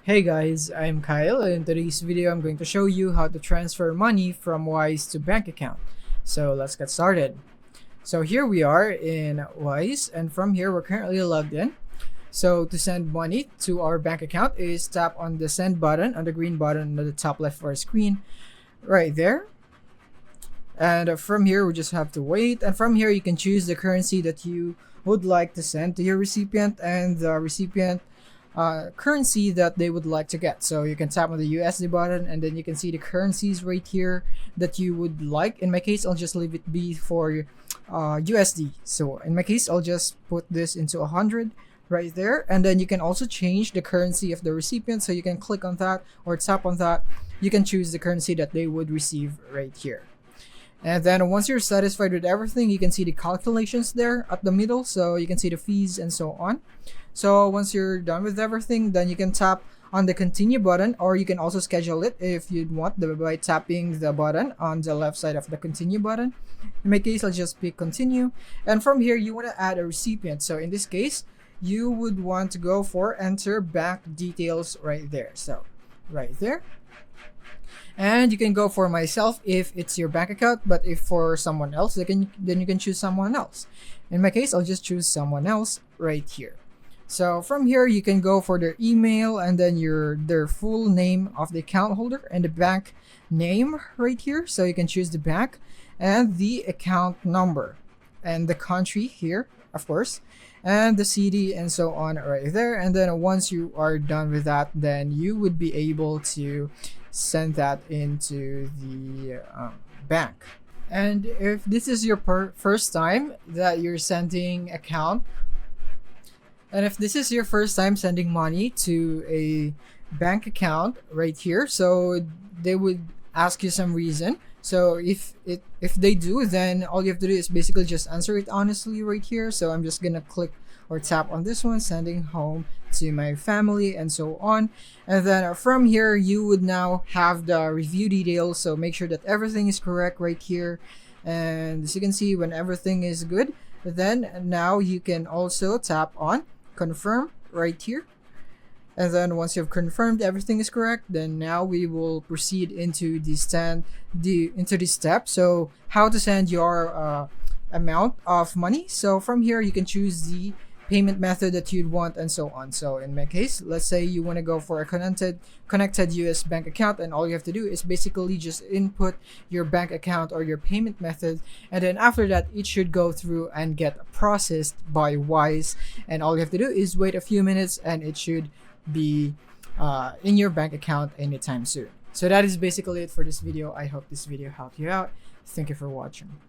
Hey guys, I'm Kyle, and in today's video I'm going to show you how to transfer money from Wise to bank account. So let's get started. So here we are in Wise, and from here we're currently logged in. So to send money to our bank account is tap on the send button on the green button on the top left of our screen right there. And from here we just have to wait, and from here you can choose the currency that you would like to send to your recipient and the recipient currency that they would like to get. So you can tap on the USD button and then you can see the currencies right here that you would like. In my case, I'll just leave it be for USD. So in my case, I'll just put this into 100 right there, and then you can also change the currency of the recipient. So you can click on that or tap on that. You can choose the currency that they would receive right here. And then once you're satisfied with everything, you can see the calculations there at the middle. So you can see the fees and so on. So once you're done with everything, then you can tap on the continue button, or you can also schedule it if you'd want by tapping the button on the left side of the continue button. In my case, I'll just pick continue. And from here, you want to add a recipient. So in this case, you would want to go for enter bank details right there. So right there. And you can go for myself if it's your bank account, but if for someone else, then you can choose someone else. In my case, I'll just choose someone else right here. So from here, you can go for their email and then their full name of the account holder and the bank name right here. So you can choose the bank and the account number and the country here, of course, and the city and so on right there. And then once you are done with that, then you would be able to send that into the bank. And if this is your first time that you're sending account, and if this is your first time sending money to a bank account right here, so they would ask you some reason. So if they do, then all you have to do is basically just answer it honestly right here. So I'm just gonna click or tap on this one, sending home to my family and so on. And then from here, you would now have the review details. So make sure that everything is correct right here. And as you can see, when everything is good, then now you can also tap on confirm right here. And then once you've confirmed everything is correct, then now we will proceed into the step. So how to send your amount of money. So from here, you can choose the payment method that you'd want and so on. So in my case, let's say you want to go for a connected US bank account, and all you have to do is basically just input your bank account or your payment method, and then after that it should go through and get processed by Wise, and all you have to do is wait a few minutes and it should be in your bank account anytime soon. So that is basically it for this video. I hope this video helped you out. Thank you for watching.